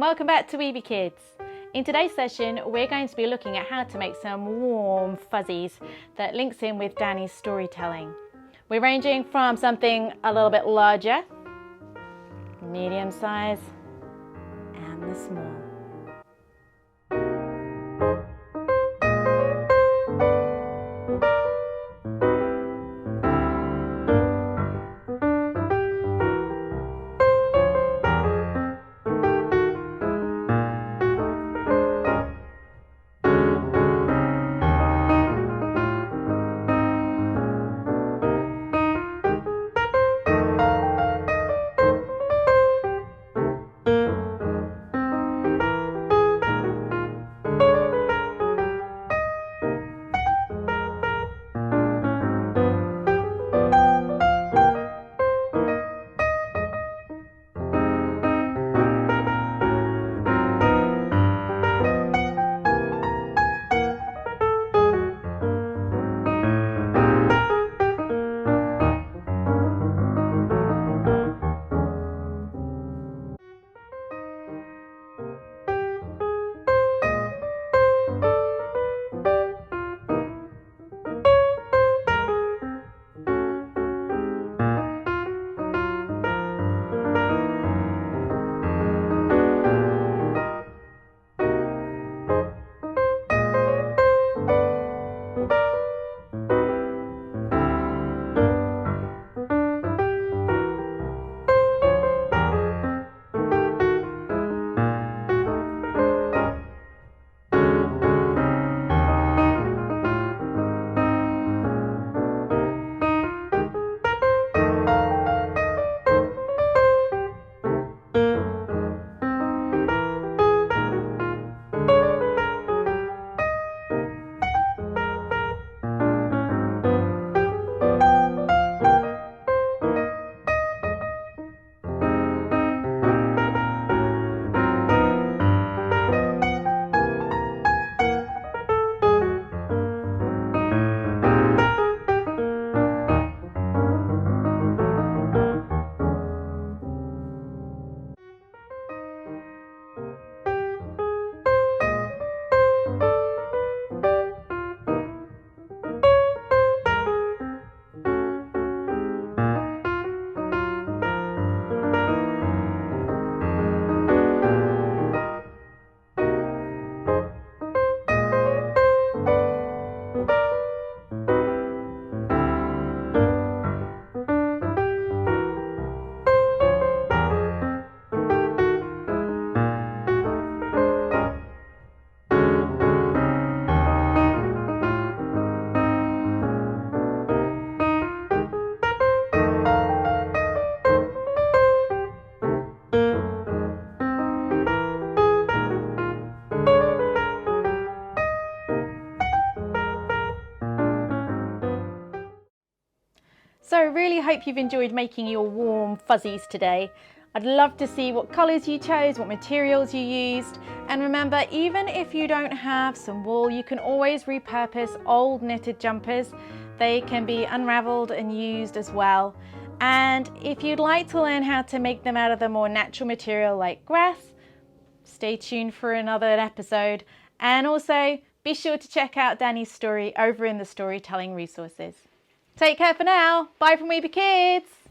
welcome back to Weeby Kids. In today's session we're going to be looking at how to make some warm fuzzies that links in with Danny's storytelling. We're ranging from something a little bit larger, medium size, and the small. So I really hope you've enjoyed making your warm fuzzies today. I'd love to see what colours you chose, what materials you used, and remember, even if you don't have some wool, you can always repurpose old knitted jumpers. They can be unravelled and used as well. And if you'd like to learn how to make them out of the more natural material like grass, stay tuned for another episode. And also be sure to check out Danny's story over in the storytelling resources. Take care for now. Bye from Weeby Kids.